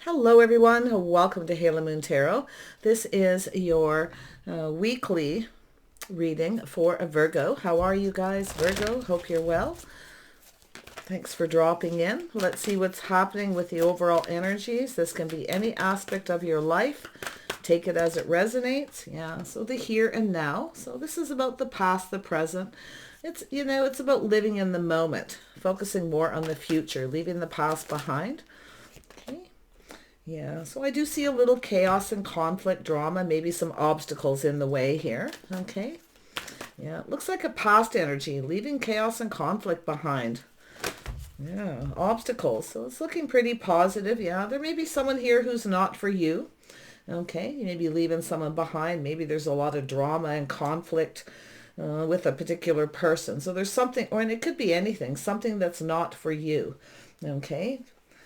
Hello everyone, welcome to Halo Moon Tarot. This is your weekly reading for a Virgo. How are you guys, Virgo? Hope you're well. Thanks for dropping in. Let's see what's happening with the overall energies. This can be any aspect of your life. Take it as it resonates. Yeah, so the here and now. So this is about the past, the present. It's about living in the moment, focusing more on the future, leaving the past behind. Okay. Yeah, so I do see a little chaos and conflict, drama, maybe some obstacles in the way here. Okay. Yeah, it looks like a past energy, leaving chaos and conflict behind. Yeah, obstacles. So it's looking pretty positive. Yeah, there may be someone here who's not for you. Okay, you may be leaving someone behind. Maybe there's a lot of drama and conflict with a particular person. So there's something, and it could be anything, something that's not for you. Okay.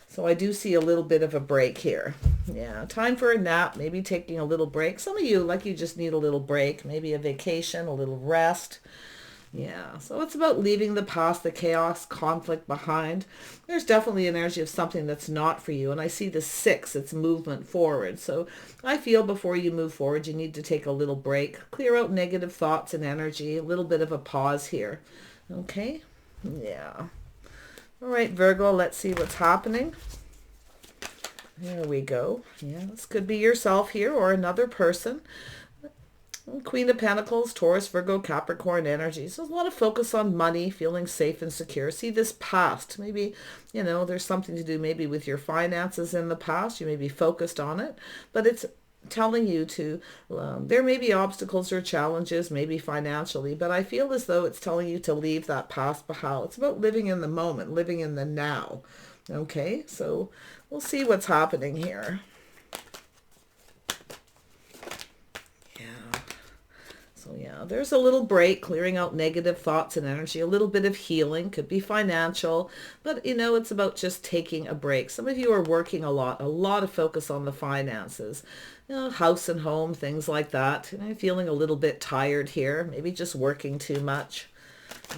So I do see a little bit of a break here. Yeah, time for a nap, maybe taking a little break. Some of you, like you just need a little break, maybe a vacation, a little rest. Yeah, so it's about leaving the past, the chaos, conflict behind. There's definitely an energy of something that's not for you. And I see the 6, it's movement forward. So I feel before you move forward, you need to take a little break, clear out negative thoughts and energy, a little bit of a pause here. Okay, yeah. All right, Virgo, let's see what's happening. There we go. Yeah, this could be yourself here or another person. Queen of Pentacles, Taurus, Virgo, Capricorn energy. So there's a lot of focus on money, feeling safe and secure. See this past. Maybe, there's something to do maybe with your finances in the past. You may be focused on it, but it's telling you to, there may be obstacles or challenges, maybe financially, but I feel as though it's telling you to leave that past behind. It's about living in the moment, living in the now. Okay, so we'll see what's happening here. So yeah, there's a little break, clearing out negative thoughts and energy, a little bit of healing, could be financial, but it's about just taking a break. Some of you are working a lot of focus on the finances, house and home, things like that. And I'm feeling a little bit tired here, maybe just working too much.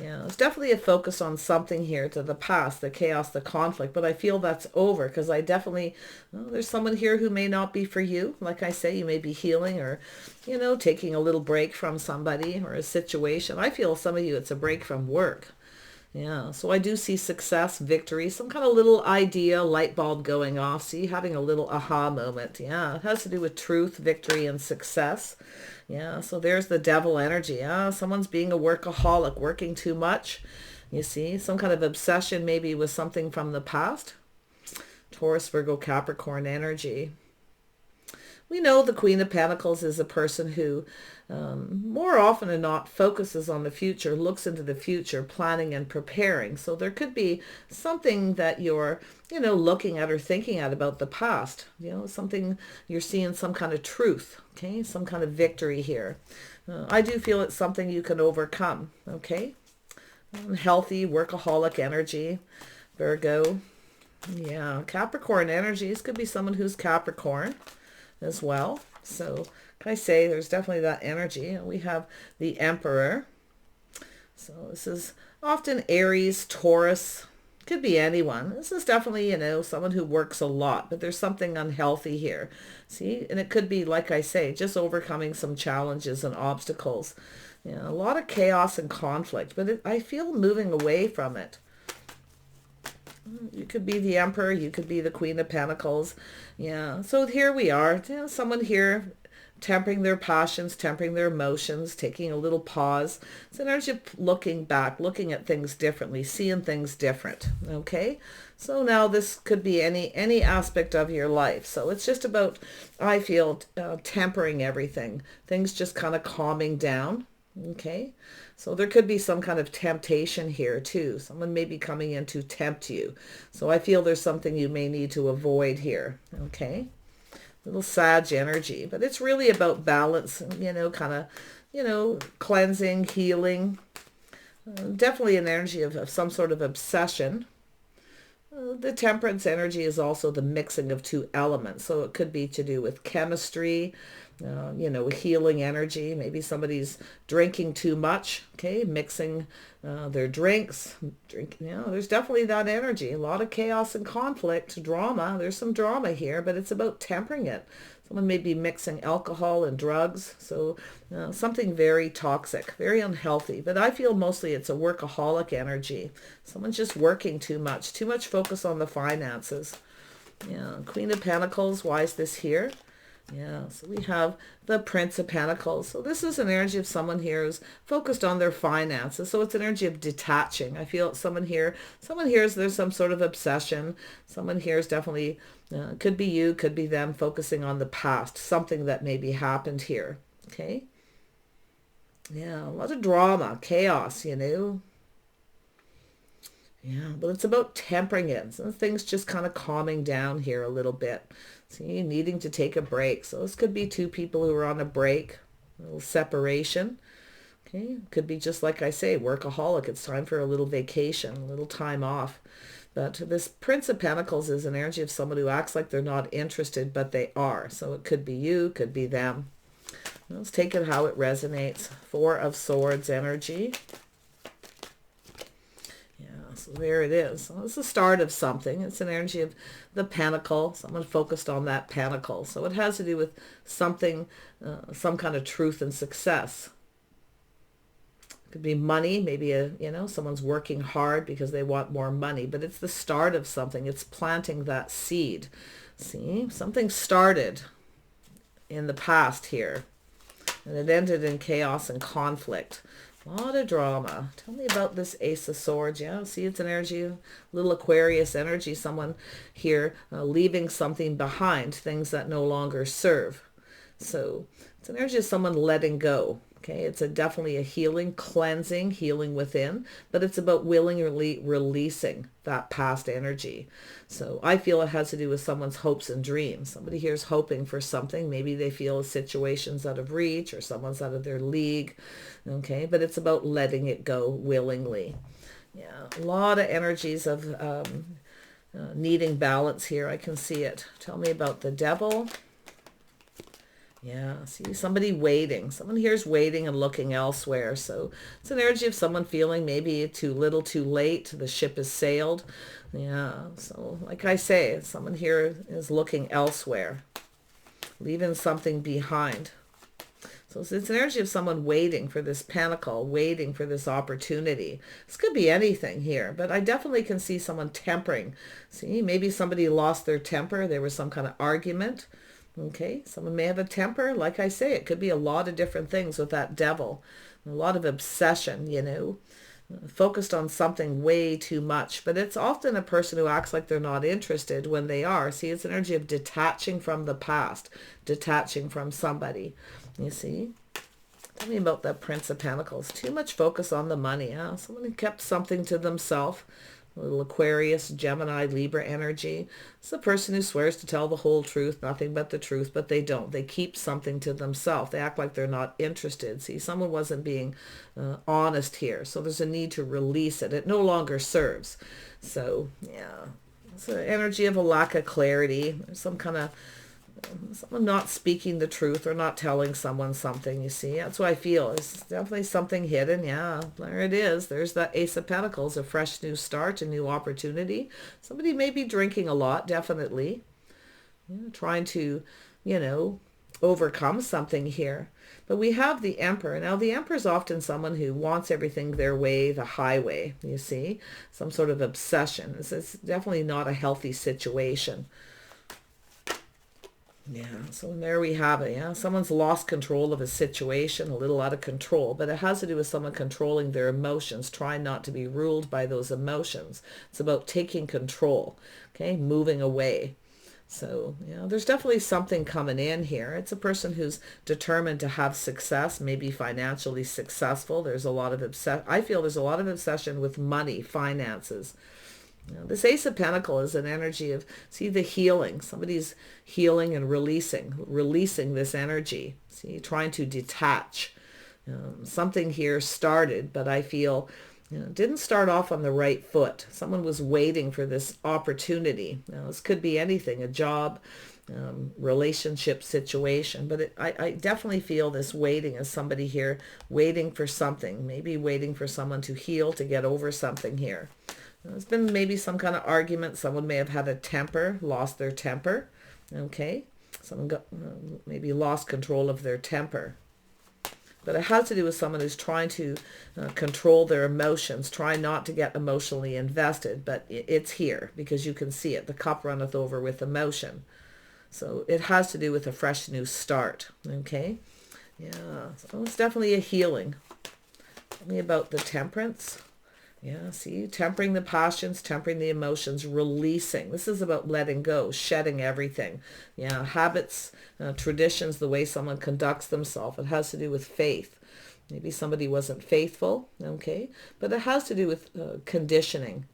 Yeah, there's definitely a focus on something here to the past, the chaos, the conflict, but I feel that's over because there's someone here who may not be for you. Like I say, you may be healing or, taking a little break from somebody or a situation. I feel some of you, it's a break from work. Yeah, so I do see success, victory, some kind of little idea, light bulb going off. See, having a little aha moment. Yeah, it has to do with truth, victory, and success. Yeah, so there's the devil energy. Yeah, someone's being a workaholic, working too much. You see, some kind of obsession maybe with something from the past. Taurus, Virgo, Capricorn energy. We know the Queen of Pentacles is a person who more often than not focuses on the future, looks into the future, planning and preparing. So there could be something that you're, looking at or thinking at about the past. Something you're seeing, some kind of truth, okay? Some kind of victory here. I do feel it's something you can overcome, okay? Healthy, workaholic energy, Virgo. Yeah, Capricorn energies could be someone who's Capricorn as well. So can I say there's definitely that energy. We have the Emperor. So this is often Aries, Taurus, could be anyone. This is definitely, someone who works a lot, but there's something unhealthy here. See, and it could be, like I say, just overcoming some challenges and obstacles. A lot of chaos and conflict, but I feel moving away from it. You could be the Emperor, you could be the Queen of Pentacles. Yeah, so here we are. Someone here tempering their passions, tempering their emotions, taking a little pause. It's an energy of looking back, looking at things differently, seeing things different. Okay, so now this could be any aspect of your life. So it's just about, I feel, tempering everything. Things just kind of calming down. Okay, so there could be some kind of temptation here too. Someone may be coming in to tempt you. So I feel there's something you may need to avoid here. Okay, little Sag energy, but it's really about balance, kind of, cleansing, healing. Definitely an energy of some sort of obsession. The Temperance energy is also the mixing of two elements. So it could be to do with chemistry, you know, healing energy. Maybe somebody's drinking too much, okay, mixing their drinks. You know, there's definitely that energy. A lot of chaos and conflict, drama. There's some drama here, but it's about tempering it. Someone may be mixing alcohol and drugs, so something very toxic, very unhealthy. But I feel mostly it's a workaholic energy. Someone's just working too much focus on the finances. Yeah, Queen of Pentacles, why is this here? Yeah, so we have the Prince of Pentacles. So this is an energy of someone here who's focused on their finances. So it's an energy of detaching. I feel someone here is there's some sort of obsession. Someone here is definitely, could be you, could be them, focusing on the past, something that maybe happened here. Okay. Yeah, a lot of drama, chaos, you know. Yeah, but it's about tempering it. So things just kind of calming down here a little bit. See, needing to take a break. So this could be two people who are on a break, a little separation. Okay, could be just like I say, workaholic. It's time for a little vacation, a little time off. But this Prince of Pentacles is an energy of someone who acts like they're not interested, but they are. So it could be you, could be them. Let's take it how it resonates. Four of Swords energy. So there it is. So it's the start of something. It's an energy of the pentacle. Someone focused on that pentacle. So it has to do with something, some kind of truth and success. It could be money. Maybe you know, someone's working hard because they want more money. But it's the start of something. It's planting that seed. See, something started in the past here, and it ended in chaos and conflict. A lot of drama. Tell me about this Ace of Swords. Yeah, see, it's an energy, a little Aquarius energy. Someone here leaving something behind, things that no longer serve. So it's an energy of someone letting go. Okay, it's definitely a healing, cleansing, healing within, but it's about willingly releasing that past energy. So I feel it has to do with someone's hopes and dreams. Somebody here is hoping for something. Maybe they feel a situation's out of reach or someone's out of their league. Okay, but it's about letting it go willingly. Yeah, a lot of energies of needing balance here. I can see it. Tell me about the Devil. Yeah, see, somebody waiting. Someone here's waiting and looking elsewhere. So it's an energy of someone feeling maybe too little, too late. The ship has sailed. Yeah, so like I say, someone here is looking elsewhere, leaving something behind. So it's an energy of someone waiting for this pentacle, waiting for this opportunity. This could be anything here, but I definitely can see someone tempering. See, maybe somebody lost their temper. There was some kind of argument. Okay, someone may have a temper. Like I say, it could be a lot of different things with that Devil. A lot of obsession, you know, focused on something way too much. But it's often a person who acts like they're not interested when they are. See, it's an energy of detaching from the past, detaching from somebody. You see? Tell me about that Prince of Pentacles. Too much focus on the money. Huh? Someone who kept something to themselves. A little Aquarius, Gemini, Libra energy. It's the person who swears to tell the whole truth, nothing but the truth, but they don't. They keep something to themselves. They act like they're not interested. See, someone wasn't being honest here. So there's a need to release it. It no longer serves. So, yeah, it's an energy of a lack of clarity. There's some kind of someone not speaking the truth or not telling someone something, you see. That's what I feel. It's definitely something hidden. Yeah, there it is. There's that Ace of Pentacles, a fresh new start, a new opportunity. Somebody may be drinking a lot, definitely. Yeah, trying to, you know, overcome something here. But we have the Emperor. Now, the Emperor is often someone who wants everything their way, the highway, you see. Some sort of obsession. It's definitely not a healthy situation. Yeah, so there we have it. Yeah, someone's lost control of a situation, a little out of control, but it has to do with someone controlling their emotions, trying not to be ruled by those emotions. It's about taking control, okay, moving away. So, you know, there's definitely something coming in here. It's a person who's determined to have success, maybe financially successful. There's a lot of I feel there's a lot of obsession with money, finances. You know, this Ace of Pentacles is an energy of, see, the healing. Somebody's healing and releasing this energy. See, trying to detach. Something here started, but I feel, you know, didn't start off on the right foot. Someone was waiting for this opportunity. Now, this could be anything, a job, relationship situation. But I definitely feel this waiting as somebody here waiting for something, maybe waiting for someone to heal, to get over something here. There's been maybe some kind of argument. Someone may have had a temper, lost their temper. Okay. Someone got, maybe lost control of their temper. But it has to do with someone who's trying to control their emotions, try not to get emotionally invested. But it's here because you can see it. The cup runneth over with emotion. So it has to do with a fresh new start. Okay. Yeah. So it's definitely a healing. Tell me about the temperance. Yeah, see, tempering the passions, tempering the emotions, releasing. This is about letting go, shedding everything. Yeah, habits, traditions, the way someone conducts themselves. It has to do with faith. Maybe somebody wasn't faithful, okay? But it has to do with conditioning.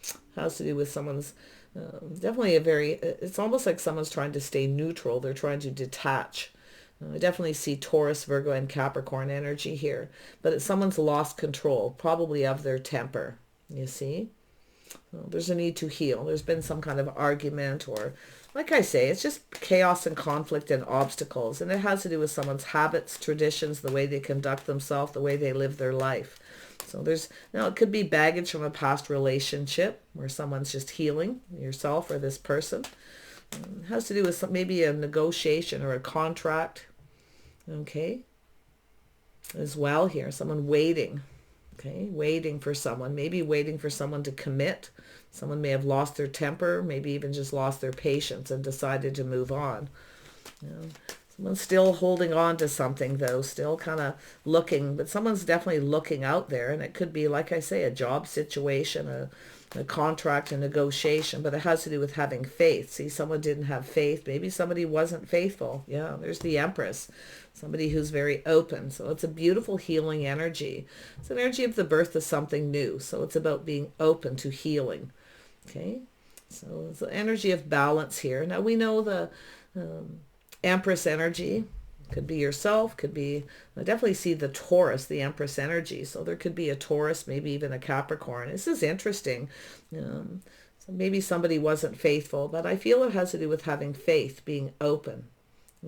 It has to do with someone's, definitely a very, it's almost like someone's trying to stay neutral. They're trying to detach. I definitely see Taurus, Virgo, and Capricorn energy here. But it's someone's lost control, probably of their temper, you see? There's a need to heal. There's been some kind of argument or, like I say, it's just chaos and conflict and obstacles. And it has to do with someone's habits, traditions, the way they conduct themselves, the way they live their life. So there's, it could be baggage from a past relationship where someone's just healing, yourself or this person. It has to do with maybe a negotiation or a contract. Okay. As well here, someone waiting. Okay, waiting for someone, maybe waiting for someone to commit. Someone may have lost their temper, maybe even just lost their patience and decided to move on. Someone's still holding on to something though, still kind of looking, but someone's definitely looking out there, and it could be, like I say, a job situation, a contract, a negotiation, but it has to do with having faith. See, someone didn't have faith. Maybe somebody wasn't faithful. Yeah, there's the Empress. Somebody who's very open. So it's a beautiful healing energy. It's an energy of the birth of something new. So it's about being open to healing. Okay, so it's the energy of balance here. Now we know the Empress energy. Could be yourself, could be, I definitely see the Taurus, the Empress energy. So there could be a Taurus, maybe even a Capricorn. This is interesting. So maybe somebody wasn't faithful, but I feel it has to do with having faith, being open,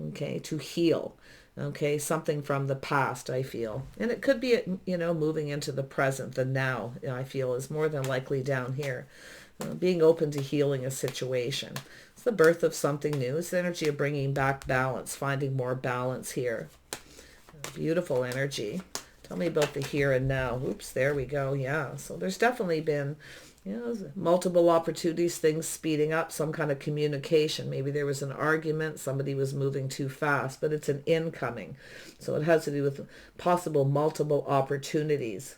okay, to heal, okay, something from the past, I feel. And it could be, moving into the present, the now, I feel is more than likely down here. Being open to healing a situation. It's the birth of something new. It's the energy of bringing back balance, finding more balance here. Beautiful energy. Tell me about the here and now. Oops, there we go. Yeah, so there's definitely been, multiple opportunities, things speeding up, some kind of communication. Maybe there was an argument, somebody was moving too fast, but it's an incoming. So it has to do with possible multiple opportunities.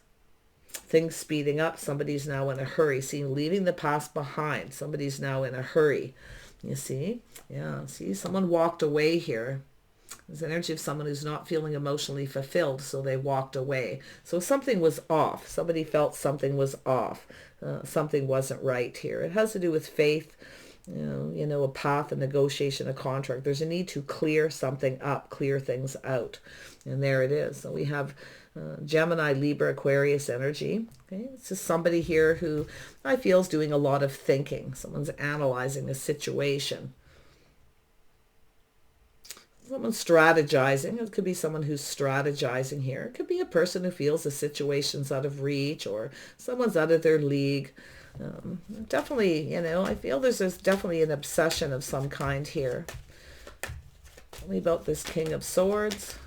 Things speeding up. Somebody's now in a hurry. See, leaving the past behind. Somebody's now in a hurry. You see? Yeah. See, someone walked away here. There's an energy of someone who's not feeling emotionally fulfilled, so they walked away. So something was off. Somebody felt something was off. Something wasn't right here. It has to do with faith, a path, a negotiation, a contract. There's a need to clear something up, clear things out. And there it is. So we have Gemini, Libra, Aquarius energy. Okay, it's just somebody here who I feel is doing a lot of thinking. Someone's analyzing a situation. Someone's strategizing. It could be someone who's strategizing here. It could be a person who feels the situation's out of reach or someone's out of their league. Definitely, I feel there's definitely an obsession of some kind here. Tell me about this King of Swords.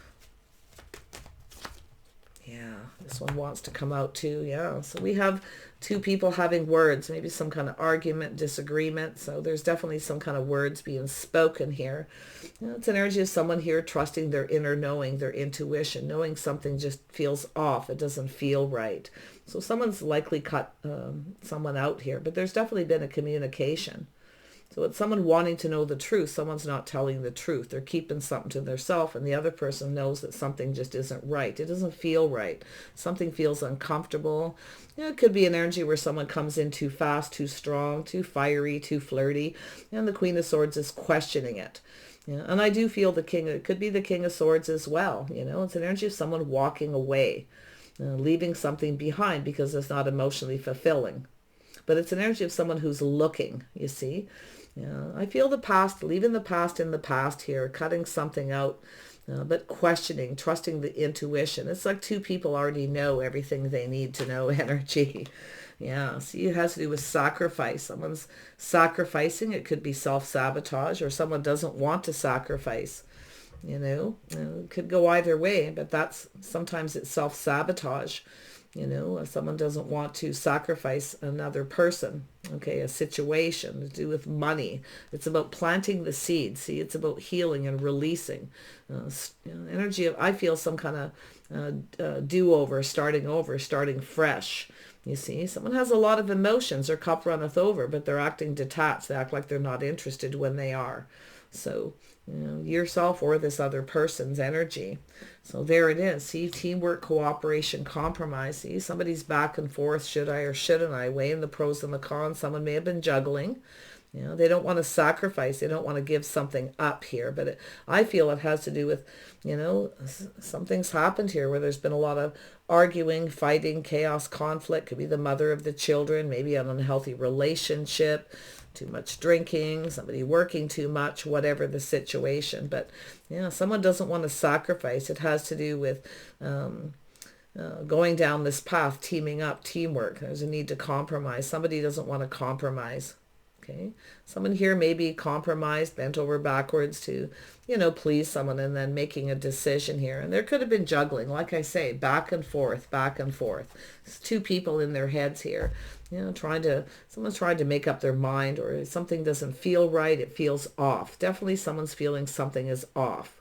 Yeah, this one wants to come out too. Yeah, so we have two people having words, maybe some kind of argument, disagreement. So there's definitely some kind of words being spoken here. It's an energy of someone here trusting their inner knowing, their intuition, knowing something just feels off. It doesn't feel right. So someone's likely cut someone out here, but there's definitely been a communication. So it's someone wanting to know the truth. Someone's not telling the truth. They're keeping something to themselves, and the other person knows that something just isn't right. It doesn't feel right. Something feels uncomfortable. It could be an energy where someone comes in too fast, too strong, too fiery, too flirty, and the Queen of Swords is questioning it. And I do feel it could be the King of Swords as well. It's an energy of someone walking away, leaving something behind because it's not emotionally fulfilling. But it's an energy of someone who's looking, you see. Yeah, I feel the past, leaving the past in the past here, cutting something out, but questioning, trusting the intuition. It's like two people already know everything they need to know energy. Yeah, see, it has to do with sacrifice. Someone's sacrificing. It could be self-sabotage, or someone doesn't want to sacrifice. It could go either way, but that's sometimes it's self-sabotage. Someone doesn't want to sacrifice another person, okay, a situation to do with money. It's about planting the seed. See, it's about healing and releasing. Energy of, I feel some kind of do-over, starting over, starting fresh. You see, someone has a lot of emotions. Their cup runneth over, but they're acting detached. They act like they're not interested when they are. So, yourself or this other person's energy. So there it is. See, teamwork, cooperation, compromise. See, somebody's back and forth. Should I or shouldn't I? Weighing the pros and the cons. Someone may have been juggling. They don't want to sacrifice. They don't want to give something up here. But I feel it has to do with, something's happened here where there's been a lot of arguing, fighting, chaos, conflict. Could be the mother of the children, maybe an unhealthy relationship, too much drinking, somebody working too much, whatever the situation. But, someone doesn't want to sacrifice. It has to do with going down this path, teaming up, teamwork. There's a need to compromise. Somebody doesn't want to compromise. Okay, someone here may be compromised, bent over backwards to, please someone, and then making a decision here. And there could have been juggling, like I say, back and forth, back and forth. It's two people in their heads here, someone's trying to make up their mind, or something doesn't feel right, it feels off. Definitely someone's feeling something is off.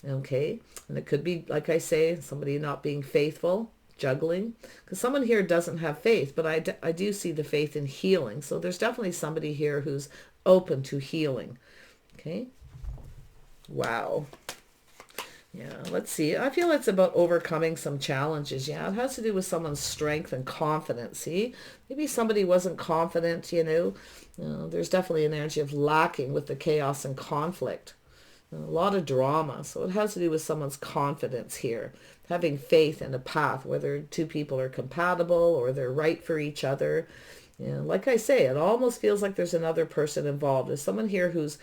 Okay, and it could be, like I say, somebody not being faithful, juggling, because someone here doesn't have faith, but I do see the faith in healing. So there's definitely somebody here who's open to healing. Okay. Wow. Yeah, let's see. I feel it's about overcoming some challenges. Yeah, it has to do with someone's strength and confidence. See, maybe somebody wasn't confident, there's definitely an energy of lacking with the chaos and conflict. A lot of drama. So it has to do with someone's confidence here, having faith in a path, whether two people are compatible or they're right for each other. Like I say, it almost feels like there's another person involved. There's someone here who's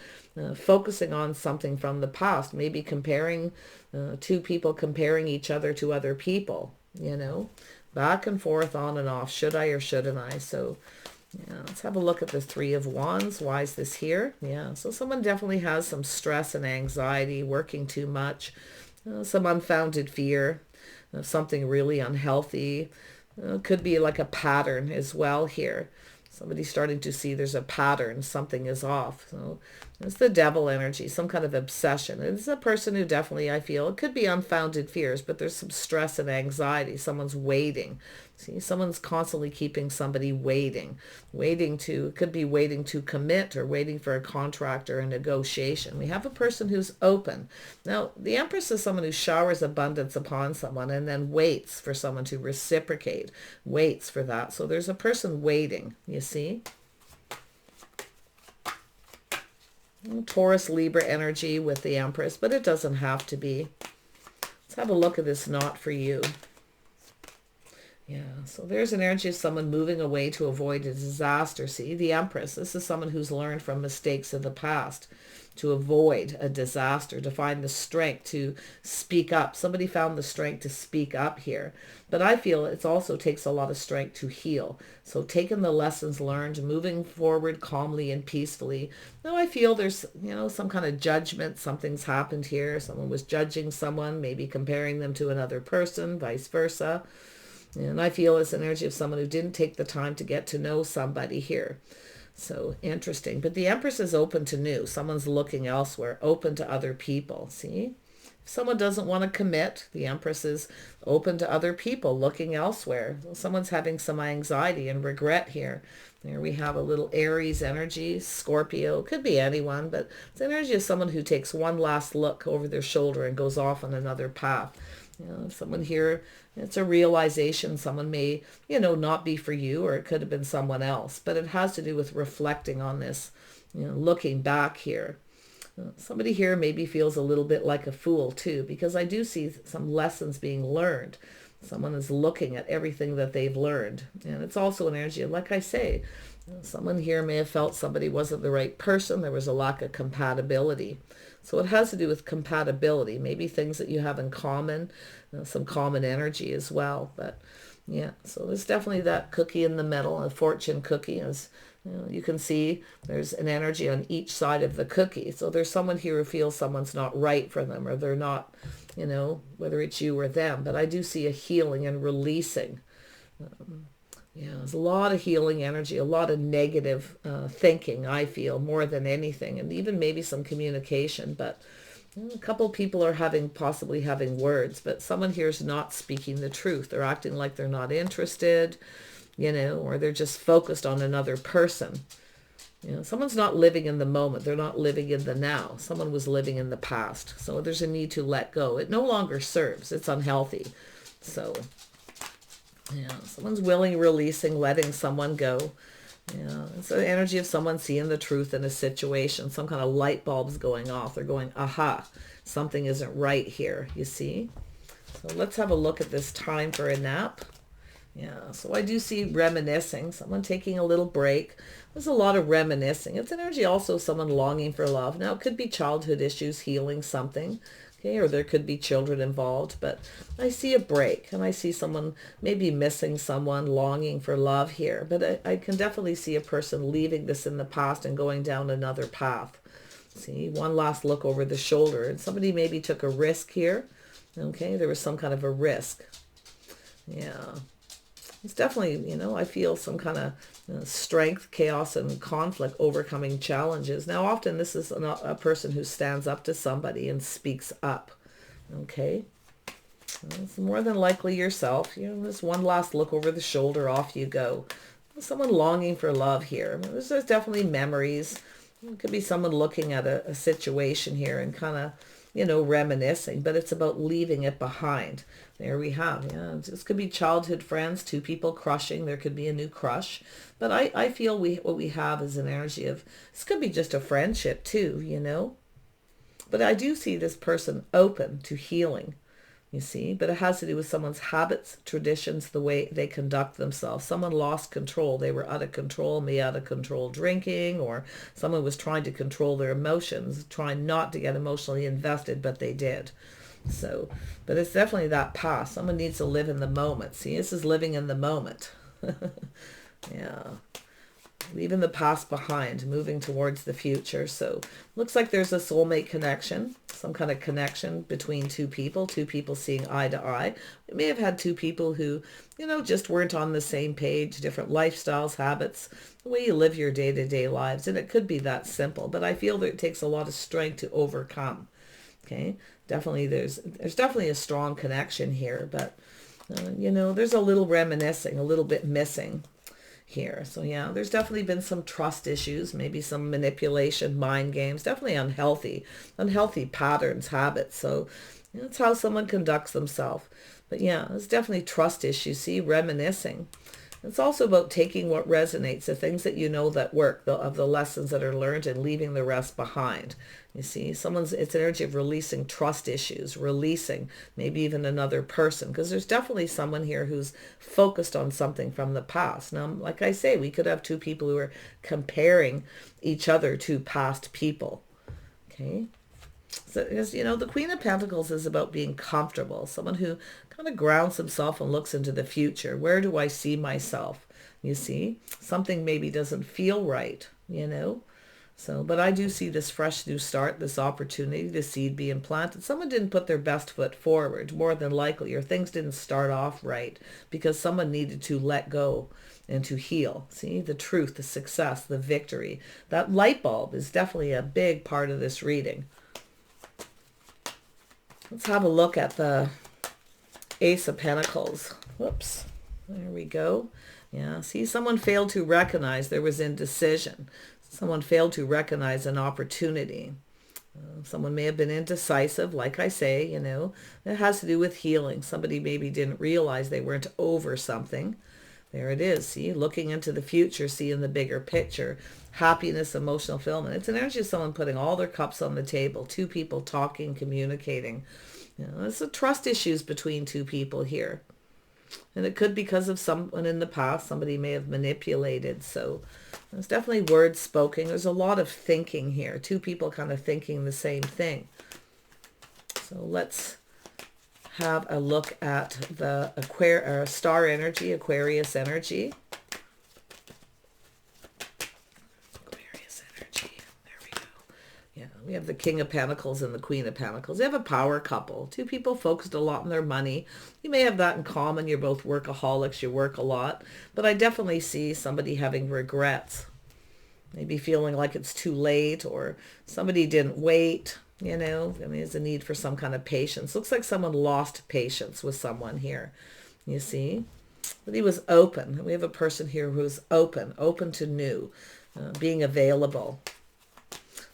focusing on something from the past, maybe comparing two people, comparing each other to other people, back and forth, on and off. Should I or shouldn't I? So let's have a look at the Three of Wands. Why is this here? Yeah, so someone definitely has some stress and anxiety, working too much, some unfounded fear of something really unhealthy. Could be like a pattern as well here. Somebody's starting to see there's a pattern, something is off. So it's the devil energy, some kind of obsession. It's a person who definitely, I feel, it could be unfounded fears, but there's some stress and anxiety. Someone's waiting. See, someone's constantly keeping somebody waiting. It could be waiting to commit, or waiting for a contract or a negotiation. We have a person who's open. Now, the Empress is someone who showers abundance upon someone and then waits for someone to reciprocate, waits for that. So there's a person waiting, you see? Taurus, Libra energy with the Empress, but it doesn't have to be. Let's have a look at this not for you. Yeah, so there's an energy of someone moving away to avoid a disaster. See, the Empress, this is someone who's learned from mistakes of the past to avoid a disaster, to find the strength to speak up. Somebody found the strength to speak up here. But I feel it also takes a lot of strength to heal. So taking the lessons learned, moving forward calmly and peacefully. Now I feel there's, some kind of judgment. Something's happened here. Someone was judging someone, maybe comparing them to another person, vice versa. And I feel it's an energy of someone who didn't take the time to get to know somebody here. So interesting. But the Empress is open to new. Someone's looking elsewhere, open to other people. See? If someone doesn't want to commit, the Empress is open to other people, looking elsewhere. Someone's having some anxiety and regret here. There we have a little Aries energy, Scorpio. Could be anyone, but it's the energy of someone who takes one last look over their shoulder and goes off on another path. Someone here, it's a realization. Someone may, not be for you, or it could have been someone else. But it has to do with reflecting on this, looking back here. Somebody here maybe feels a little bit like a fool too, because I do see some lessons being learned. Someone is looking at everything that they've learned. And it's also an energy, like I say, Someone here may have felt somebody wasn't the right person. There was a lack of compatibility. So it has to do with compatibility, maybe things that you have in common, some common energy as well. But yeah, so there's definitely that cookie in the middle, a fortune cookie. As you can see, there's an energy on each side of the cookie. So there's someone here who feels someone's not right for them, or they're not, whether it's you or them. But I do see a healing and releasing. Yeah, there's a lot of healing energy, a lot of negative thinking, I feel, more than anything, and even maybe some communication. But a couple people are possibly having words, but someone here is not speaking the truth. They're acting like they're not interested, or they're just focused on another person. Someone's not living in the moment. They're not living in the now. Someone was living in the past. So there's a need to let go. It no longer serves. It's unhealthy. So yeah, someone's willing, releasing, letting someone go. Yeah, it's the energy of someone seeing the truth in a situation. Some kind of light bulbs going off. They're going, aha, something isn't right here, you see? So let's have a look at this time for a nap. Yeah, so I do see reminiscing, someone taking a little break. There's a lot of reminiscing. It's energy also of someone longing for love. Now, it could be childhood issues, healing something. Okay, or there could be children involved, but I see a break, and I see someone maybe missing someone, longing for love here. But I can definitely see a person leaving this in the past and going down another path. See, one last look over the shoulder, and somebody maybe took a risk here. Okay, there was some kind of a risk. Yeah. It's definitely, I feel some kind of strength, chaos, and conflict, overcoming challenges. Now, often this is a person who stands up to somebody and speaks up. Okay? It's more than likely yourself. There's one last look over the shoulder, off you go. Someone longing for love here. There's definitely memories. It could be someone looking at a situation here and kind of, reminiscing, but it's about leaving it behind. There we have, yeah. This could be childhood friends, two people crushing. There could be a new crush. But I feel what we have is an energy of, this could be just a friendship too, But I do see this person open to healing, you see. But it has to do with someone's habits, traditions, the way they conduct themselves. Someone lost control. They were out of control, maybe out of control drinking, or someone was trying to control their emotions, trying not to get emotionally invested, but they did. So, but it's definitely that past. Someone needs to live in the moment. See, this is living in the moment. Yeah. Leaving the past behind, moving towards the future. So looks like there's a soulmate connection, some kind of connection between two people seeing eye to eye. We may have had two people who, just weren't on the same page, different lifestyles, habits, the way you live your day-to-day lives. And it could be that simple, but I feel that it takes a lot of strength to overcome. Okay, definitely there's definitely a strong connection here, but there's a little reminiscing, a little bit missing here. So yeah, there's definitely been some trust issues, maybe some manipulation, mind games, definitely unhealthy patterns, habits. So that's how someone conducts themselves. But yeah, there's definitely trust issues. See, reminiscing. It's also about taking what resonates, the things that that work, of the lessons that are learned, and leaving the rest behind. You see, it's energy of releasing trust issues, releasing maybe even another person, because there's definitely someone here who's focused on something from the past. Now, like I say, we could have two people who are comparing each other to past people. Okay. So, the Queen of Pentacles is about being comfortable, someone who kind of grounds himself and looks into the future. Where do I see myself? You see, something maybe doesn't feel right, So, but I do see this fresh new start, this opportunity, the seed being planted. Someone didn't put their best foot forward, more than likely, or things didn't start off right because someone needed to let go and to heal. See, the truth, the success, the victory. That light bulb is definitely a big part of this reading. Let's have a look at the Ace of Pentacles. Whoops. There we go. Yeah, see, someone failed to recognize there was indecision. Someone failed to recognize an opportunity. Someone may have been indecisive, like I say, It has to do with healing. Somebody maybe didn't realize they weren't over something. There it is. See, looking into the future, seeing the bigger picture. Happiness, emotional fulfillment. It's an energy of someone putting all their cups on the table. Two people talking, communicating. There's a trust issues between two people here. And it could be because of someone in the past. Somebody may have manipulated. So, There's definitely words spoken. There's a lot of thinking here. Two people kind of thinking the same thing. So let's have a look at the star energy, Aquarius energy. Aquarius energy. There we go. Yeah, we have the King of Pentacles and the Queen of Pentacles. They have a power couple. Two people focused a lot on their money. You may have that in common. You're both workaholics. You work a lot. But I definitely see somebody having regrets. Maybe feeling like it's too late, or somebody didn't wait. You know, I mean, there's a need for some kind of patience. Looks like someone lost patience with someone here. You see? But he was open. We have a person here who's open to new, being available.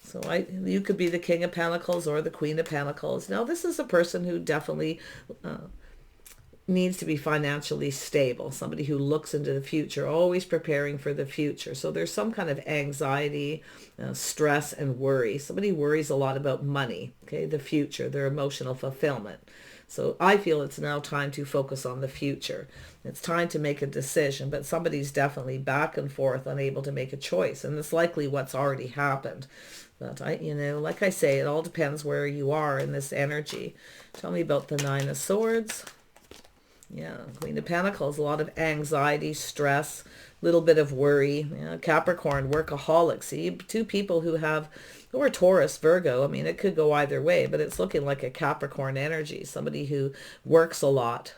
So you could be the King of Pentacles or the Queen of Pentacles. Now, this is a person who definitely needs to be financially stable. Somebody who looks into the future, always preparing for the future. So there's some kind of anxiety, stress, and worry. Somebody worries a lot about money, okay, the future, their emotional fulfillment. So I feel it's now time to focus on the future. It's time to make a decision, but somebody's definitely back and forth, unable to make a choice. And it's likely what's already happened. But like I say, it all depends where you are in this energy. Tell me about the Nine of Swords. Yeah, Queen of Pentacles, a lot of anxiety, stress, little bit of worry. Yeah, Capricorn, workaholic. See, two people who have, or Taurus, Virgo. I mean, it could go either way, but it's looking like a Capricorn energy. Somebody who works a lot.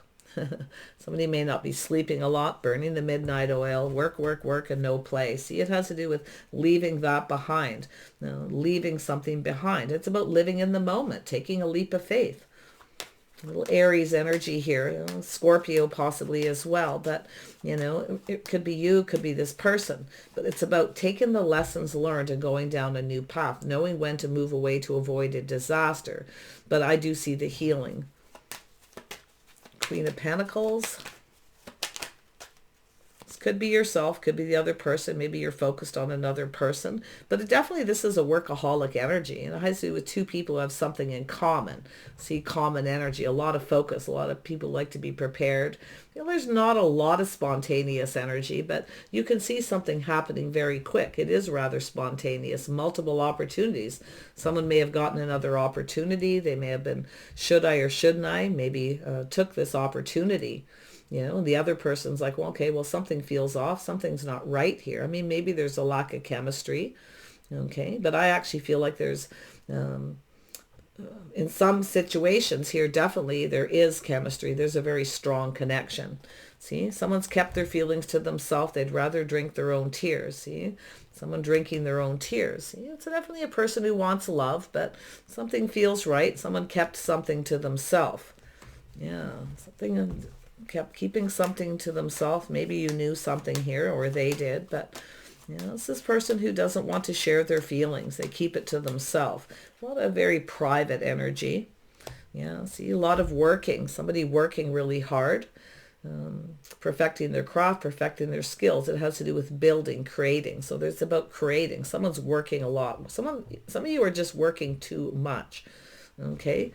Somebody may not be sleeping a lot, burning the midnight oil, work, work, work, and no play. See, it has to do with leaving that behind, leaving something behind. It's about living in the moment, taking a leap of faith. A little Aries energy here, Scorpio possibly as well, but it could be you, could be this person, but it's about taking the lessons learned and going down a new path, knowing when to move away to avoid a disaster. But I do see the healing. Queen of Pentacles. Could be yourself, could be the other person. Maybe you're focused on another person. But this is a workaholic energy. And it has to do with two people who have something in common. See, common energy, a lot of focus. A lot of people like to be prepared. There's not a lot of spontaneous energy, but you can see something happening very quick. It is rather spontaneous. Multiple opportunities. Someone may have gotten another opportunity. They may have been, should I or shouldn't I? Maybe took this opportunity. The other person's like, well, okay, well, something feels off. Something's not right here. I mean, maybe there's a lack of chemistry. Okay. But I actually feel like there's, in some situations here, definitely there is chemistry. There's a very strong connection. See, someone's kept their feelings to themselves. They'd rather drink their own tears. See, someone drinking their own tears. See, it's definitely a person who wants love, but something feels right. Someone kept something to themselves. Yeah. Kept keeping something to themselves. Maybe you knew something here, or they did, but it's this person who doesn't want to share their feelings. They keep it to themselves. A lot of very private energy. Yeah, see, a lot of working. Somebody working really hard, perfecting their craft, perfecting their skills. It has to do with building, creating. So there's about creating. Someone's working a lot. Some of you are just working too much. Okay,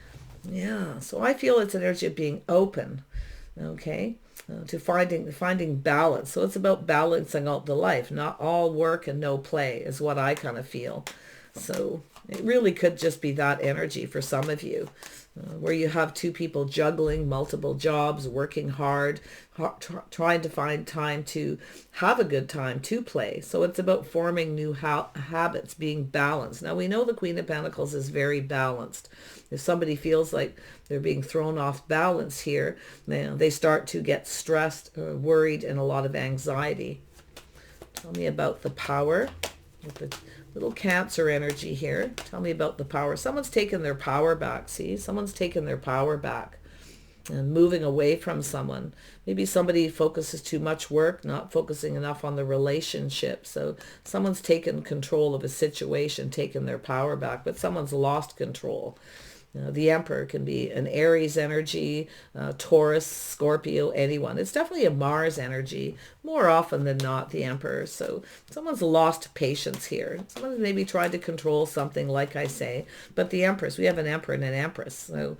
yeah. So I feel it's an energy of being open. Okay, to finding balance. So it's about balancing out the life. Not all work and no play is what I kind of feel. So it really could just be that energy for some of you, where you have two people juggling multiple jobs, working hard, trying to find time to have a good time to play. So it's about forming new habits, being balanced. Now we know the Queen of Pentacles is very balanced. If somebody feels like they're being thrown off balance here, they start to get stressed, worried, and a lot of anxiety. Tell me about the power with the little Cancer energy here. Tell me about the power. Someone's taken their power back. See, someone's taken their power back and moving away from someone. Maybe somebody focuses too much work, not focusing enough on the relationship. So someone's taken control of a situation, taken their power back, but someone's lost control. The Emperor can be an Aries energy, Taurus, Scorpio, anyone. It's definitely a Mars energy, more often than not, the Emperor. So someone's lost patience here. Someone's maybe tried to control something, like I say. But the Empress, we have an Emperor and an Empress. So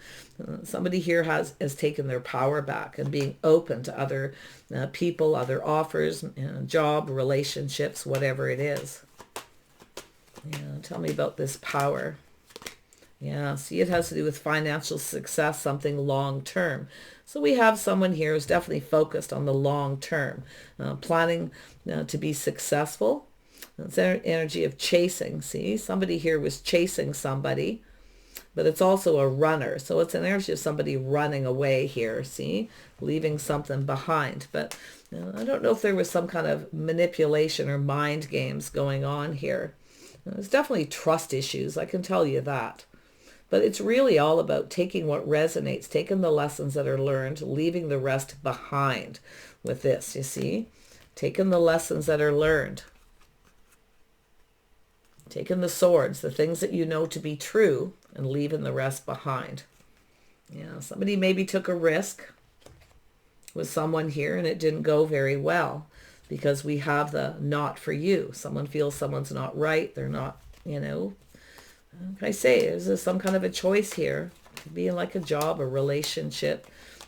somebody here has taken their power back and being open to other people, other offers, job, relationships, whatever it is. Yeah, tell me about this power. Yeah, see, it has to do with financial success, something long term. So we have someone here who's definitely focused on the long term, planning to be successful. It's energy of chasing. See, somebody here was chasing somebody, but it's also a runner. So it's an energy of somebody running away here, see, leaving something behind. But I don't know if there was some kind of manipulation or mind games going on here. There's definitely trust issues, I can tell you that. But it's really all about taking what resonates, taking the lessons that are learned, leaving the rest behind with this, you see? Taking the lessons that are learned. Taking the swords, the things that you know to be true, and leaving the rest behind. Yeah, somebody maybe took a risk with someone here and it didn't go very well because we have the not for you. Someone feels someone's not right. They're not, I say, there's some kind of a choice here. Being like a job, a relationship.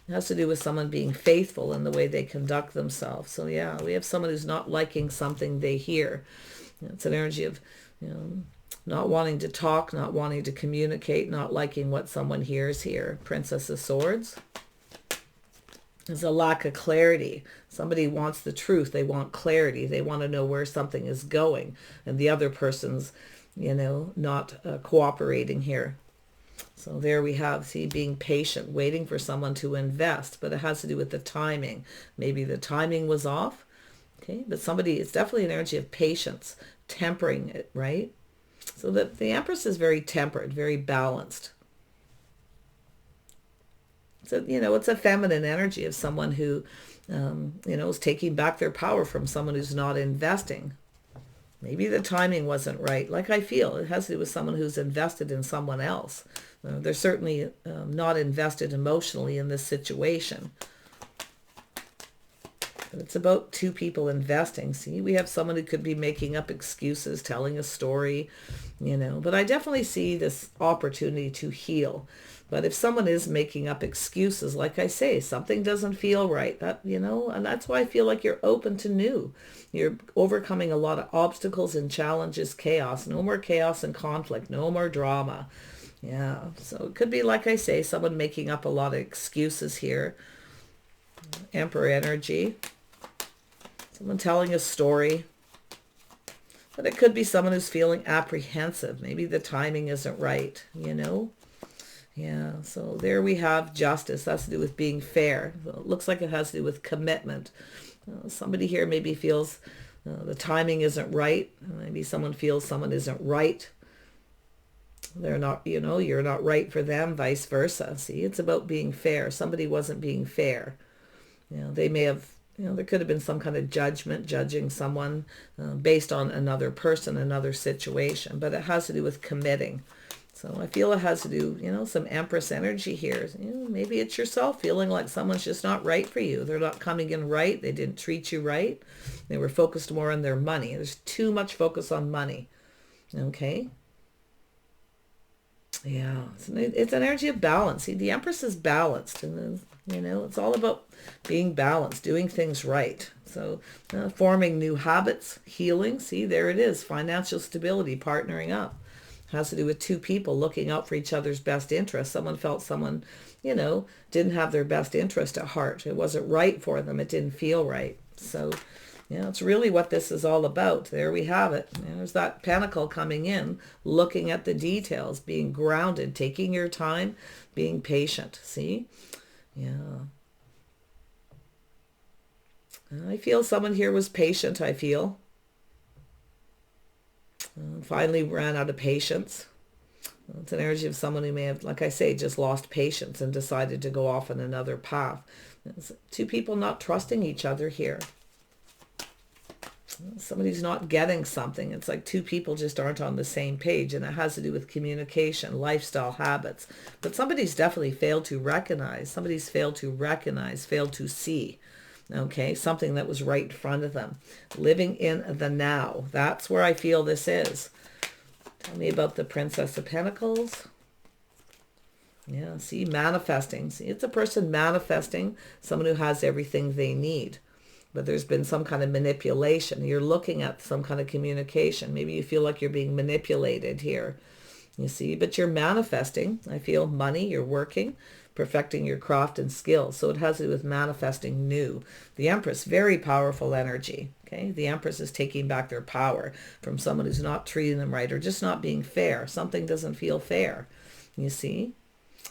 It has to do with someone being faithful in the way they conduct themselves. So yeah, we have someone who's not liking something they hear. It's an energy of, not wanting to talk, not wanting to communicate, not liking what someone hears here. Princess of Swords. There's a lack of clarity. Somebody wants the truth. They want clarity. They want to know where something is going. And the other person's, not cooperating here. So there we have, see, being patient, waiting for someone to invest. But it has to do with the timing. Maybe the timing was off. Okay, but it's definitely an energy of patience, tempering it, right? So the Empress is very tempered, very balanced. So, it's a feminine energy of someone who, is taking back their power from someone who's not investing. Maybe the timing wasn't right. Like I feel, it has to do with someone who's invested in someone else. They're certainly not invested emotionally in this situation. But it's about two people investing. See, we have someone who could be making up excuses, telling a story, But I definitely see this opportunity to heal. But if someone is making up excuses, like I say, something doesn't feel right, and that's why I feel like you're open to new. You're overcoming a lot of obstacles and challenges, chaos. No more chaos and conflict. No more drama. Yeah, so it could be, like I say, someone making up a lot of excuses here. Emperor energy. Someone telling a story. But it could be someone who's feeling apprehensive. Maybe the timing isn't right, Yeah, so there we have justice. That's to do with being fair. So it looks like it has to do with commitment. Somebody here maybe feels the timing isn't right. Maybe someone feels someone isn't right. They're not, you're not right for them, vice versa. See, it's about being fair. Somebody wasn't being fair. They may have, there could have been some kind of judgment, judging someone based on another person, another situation. But it has to do with committing. So I feel it has to do, some Empress energy here. Maybe it's yourself feeling like someone's just not right for you. They're not coming in right. They didn't treat you right. They were focused more on their money. There's too much focus on money. Okay. Yeah. It's an energy of balance. See, the Empress is balanced. And, it's all about being balanced, doing things right. So forming new habits, healing. See, there it is. Financial stability, partnering up. Has to do with two people looking out for each other's best interest. Someone felt someone, didn't have their best interest at heart. It wasn't right for them. It didn't feel right. So, it's really what this is all about. There we have it. There's that pentacle coming in, looking at the details, being grounded, taking your time, being patient. See? Yeah. I feel someone here was patient, I feel. Finally ran out of patience. It's an energy of someone who may have, like I say, just lost patience and decided to go off on another path. It's two people not trusting each other here. Somebody's not getting something. It's like two people just aren't on the same page, and it has to do with communication, lifestyle habits. But somebody's definitely failed to recognize. Somebody's failed to recognize, failed to see. Okay, something that was right in front of them. Living in the now. That's where I feel this is. Tell me about the Princess of Pentacles. Yeah, see, manifesting. See, it's a person manifesting, someone who has everything they need. But there's been some kind of manipulation. You're looking at some kind of communication. Maybe you feel like you're being manipulated here. You see, but you're manifesting. I feel money, you're working, perfecting your craft and skills. So it has to do with manifesting new. The Empress, very powerful energy. Okay, the Empress is taking back their power from someone who's not treating them right or just not being fair. Something doesn't feel fair. You see?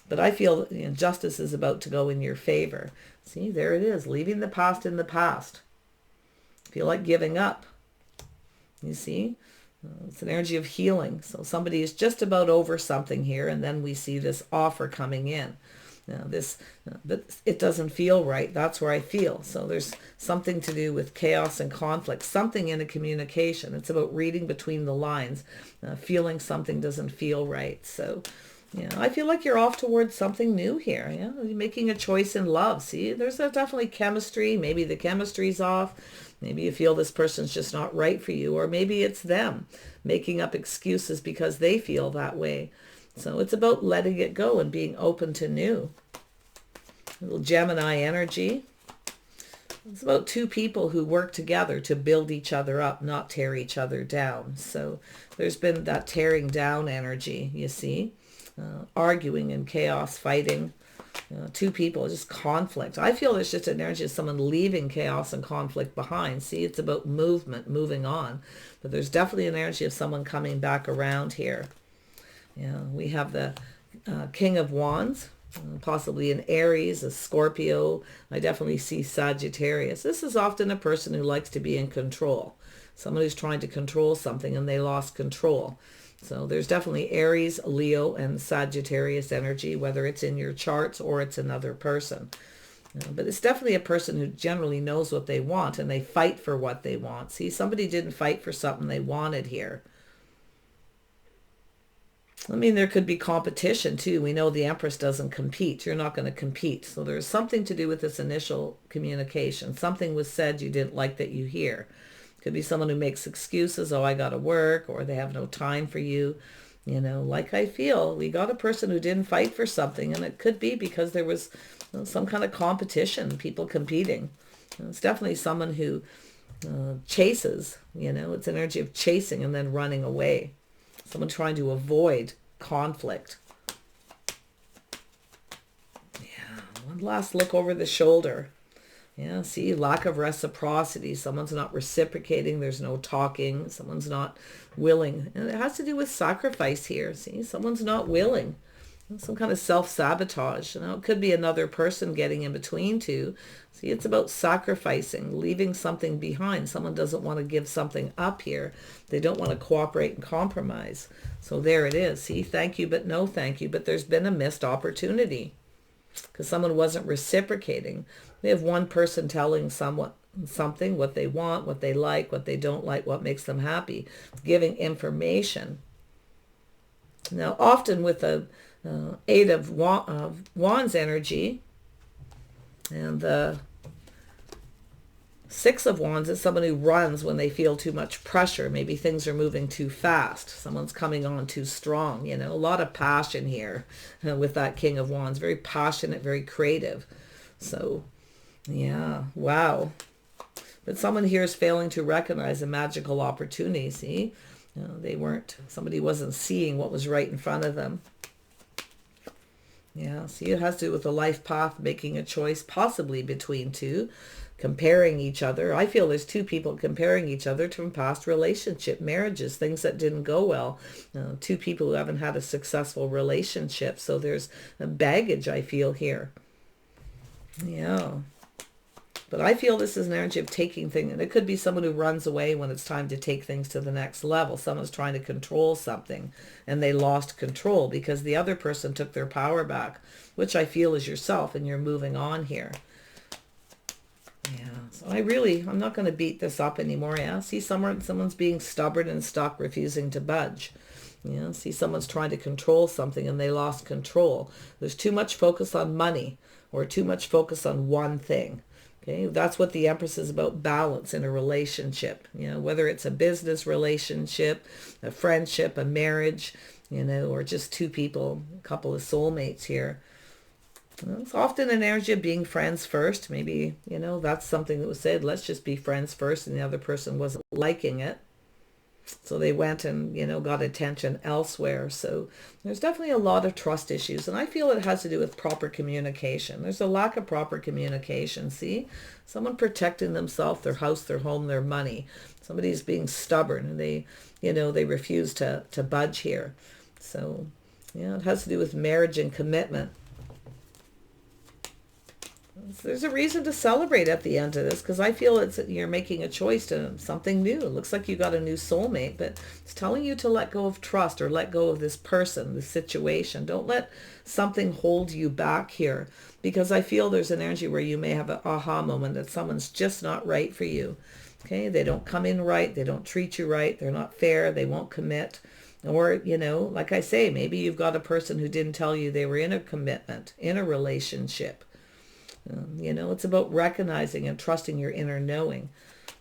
But I feel justice is about to go in your favor. See, there it is, leaving the past in the past. Feel like giving up. You see, it's an energy of healing. So somebody is just about over something here, and then we see this offer coming in. Now but it doesn't feel right. That's where I feel. So there's something to do with chaos and conflict, something in a communication. It's about reading between the lines, feeling something doesn't feel right. So I feel like you're off towards something new here. You're making a choice in love. See, there's definitely chemistry. Maybe the chemistry's off. Maybe you feel this person's just not right for you. Or maybe it's them making up excuses because they feel that way. So it's about letting it go and being open to new. A little Gemini energy. It's about two people who work together to build each other up, not tear each other down. So there's been that tearing down energy, you see. Arguing and chaos, fighting, two people, just conflict. I feel there's just an energy of someone leaving chaos and conflict behind. See, it's about movement, moving on. But there's definitely an energy of someone coming back around here. We have the King of Wands, possibly an Aries, a Scorpio. I definitely see Sagittarius. This is often a person who likes to be in control. Someone who's trying to control something and they lost control. So there's definitely Aries, Leo, and Sagittarius energy, whether it's in your charts or it's another person. But it's definitely a person who generally knows what they want and they fight for what they want. See, somebody didn't fight for something they wanted here. I mean, there could be competition too. We know the Empress doesn't compete. You're not going to compete. So there's something to do with this initial communication. Something was said you didn't like that you hear. Could be someone who makes excuses. Oh, I got to work, or they have no time for you. Like I feel, we got a person who didn't fight for something, and it could be because there was some kind of competition, people competing. It's definitely someone who chases, it's an energy of chasing and then running away. Someone trying to avoid conflict. One last look over the shoulder. See, lack of reciprocity. Someone's not reciprocating. There's no talking. Someone's not willing. And it has to do with sacrifice here. See, someone's not willing. Some kind of self-sabotage. It could be another person getting in between two. See, it's about sacrificing, leaving something behind. Someone doesn't want to give something up here. They don't want to cooperate and compromise. So there it is. See, thank you, but no thank you. But there's been a missed opportunity because someone wasn't reciprocating. We have one person telling someone something, what they want, what they like, what they don't like, what makes them happy, giving information. Now, often with the Eight of Wands energy and the Six of Wands is someone who runs when they feel too much pressure. Maybe things are moving too fast. Someone's coming on too strong. A lot of passion here with that King of Wands. Very passionate, very creative. So, wow. But someone here is failing to recognize a magical opportunity. See, somebody wasn't seeing what was right in front of them. See, it has to do with a life path, making a choice, possibly between two, comparing each other. I feel there's two people comparing each other from past relationship, marriages, things that didn't go well. Two people who haven't had a successful relationship. So there's a baggage I feel here. But I feel this is an energy of taking things, and it could be someone who runs away when it's time to take things to the next level. Someone's trying to control something, and they lost control because the other person took their power back, which I feel is yourself, and you're moving on here. Yeah, so I'm not going to beat this up anymore. Yeah, see someone's being stubborn and stuck, refusing to budge. Yeah, see someone's trying to control something and they lost control. There's too much focus on money or too much focus on one thing. Okay, that's what the Empress is about, balance in a relationship. You know, whether it's a business relationship, a friendship, a marriage, you know, or just two people, a couple of soulmates here. Well, it's often an energy of being friends first. Maybe, you know, that's something that was said, let's just be friends first, and the other person wasn't liking it. So they went and, you know, got attention elsewhere. So there's definitely a lot of trust issues. And I feel it has to do with proper communication. There's a lack of proper communication. See, someone protecting themselves, their house, their home, their money. Somebody's being stubborn and they, you know, they refuse to budge here. So, yeah, it has to do with marriage and commitment. There's a reason to celebrate at the end of this, because I feel you're making a choice to something new. It looks like you got a new soulmate, but it's telling you to let go of trust or let go of this person, this situation. Don't let something hold you back here, because I feel there's an energy where you may have an aha moment that someone's just not right for you. Okay, they don't come in right, they don't treat you right, they're not fair, they won't commit. Or, you know, like I say, maybe you've got a person who didn't tell you they were in a commitment, in a relationship. You know, it's about recognizing and trusting your inner knowing.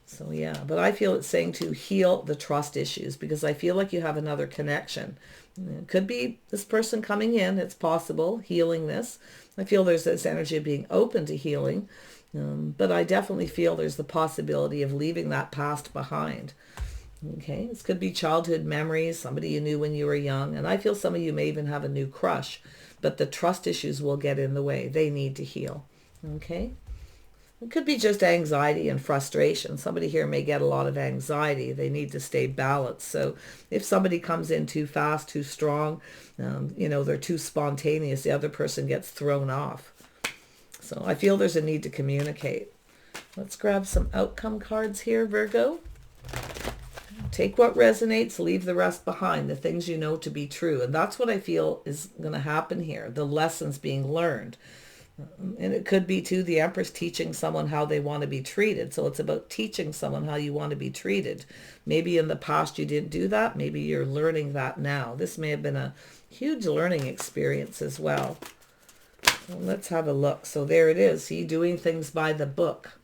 So yeah, but I feel it's saying to heal the trust issues, because I feel like you have another connection. It could be this person coming in, it's possible, healing this. I feel there's this energy of being open to healing, but I definitely feel there's the possibility of leaving that past behind. Okay, this could be childhood memories, somebody you knew when you were young, and I feel some of you may even have a new crush, but the trust issues will get in the way. They need to heal. Okay, it could be just anxiety and frustration. Somebody here may get a lot of anxiety. They need to stay balanced. So if somebody comes in too fast, too strong, you know, they're too spontaneous, the other person gets thrown off. So I feel there's a need to communicate. Let's grab some outcome cards here, Virgo. Take what resonates, leave the rest behind, the things you know to be true. And that's what I feel is going to happen here, the lessons being learned. And it could be too the Empress teaching someone how they want to be treated. So it's about teaching someone how you want to be treated. Maybe in the past you didn't do that. Maybe you're learning that now. This may have been a huge learning experience as well. Well, let's have a look. So there it is. See, doing things by the book.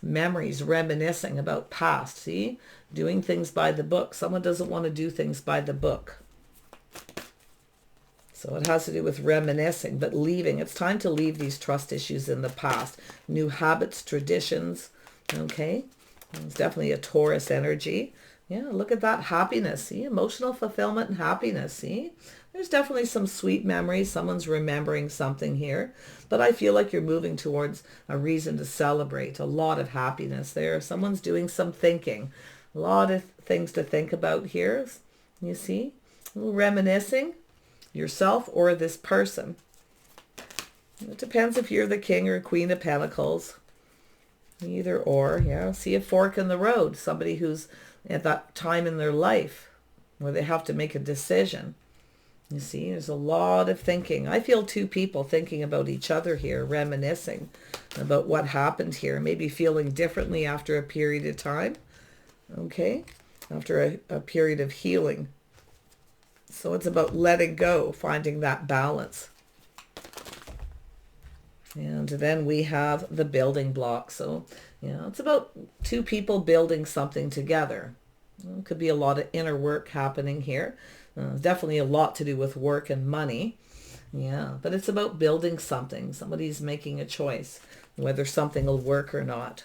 Memories, reminiscing about past. See, doing things by the book. Someone doesn't want to do things by the book. So it has to do with reminiscing, but leaving. It's time to leave these trust issues in the past. New habits, traditions, okay? It's definitely a Taurus energy. Yeah, look at that happiness, see? Emotional fulfillment and happiness, see? There's definitely some sweet memories. Someone's remembering something here. But I feel like you're moving towards a reason to celebrate. A lot of happiness there. Someone's doing some thinking. A lot of things to think about here, you see? A little reminiscing. Yourself or this person. It depends if you're the King or Queen of Pentacles. Either or, yeah. See a fork in the road. Somebody who's at that time in their life where they have to make a decision. You see, there's a lot of thinking. I feel two people thinking about each other here, reminiscing about what happened here. Maybe feeling differently after a period of time. Okay, after a period of healing. So it's about letting go, finding that balance. And then we have the building block. So, you know, it's about two people building something together. It could be a lot of inner work happening here. Definitely a lot to do with work and money. Yeah, but it's about building something. Somebody's making a choice, whether something will work or not.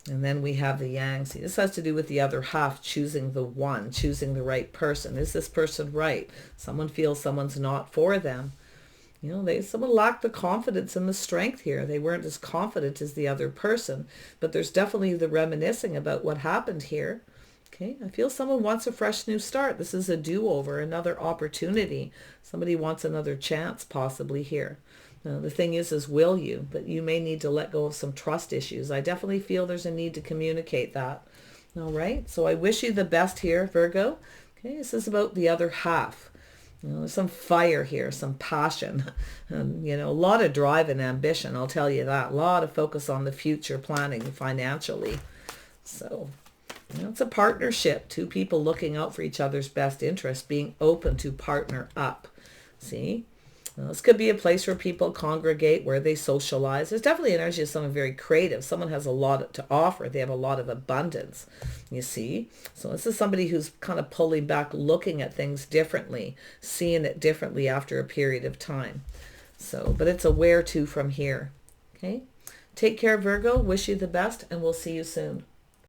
And then we have the Yang. See, this has to do with the other half, choosing the one, choosing the right person. Is this person right? Someone feels someone's not for them. You know, someone lacked the confidence and the strength here. They weren't as confident as the other person. But there's definitely the reminiscing about what happened here. Okay, I feel someone wants a fresh new start. This is a do-over, another opportunity. Somebody wants another chance possibly here. The thing is will you? But you may need to let go of some trust issues. I definitely feel there's a need to communicate that. All right, so I wish you the best here, Virgo. Okay, this is about the other half. You know, there's some fire here, some passion, and, you know, a lot of drive and ambition, I'll tell you that. A lot of focus on the future planning financially. So, you know, it's a partnership. Two people looking out for each other's best interest, being open to partner up. See? Well, this could be a place where people congregate, where they socialize. There's definitely energy of someone very creative. Someone has a lot to offer. They have a lot of abundance, you see. So this is somebody who's kind of pulling back, looking at things differently, seeing it differently after a period of time. So, but it's a where to from here. Okay. Take care, Virgo. Wish you the best, and we'll see you soon.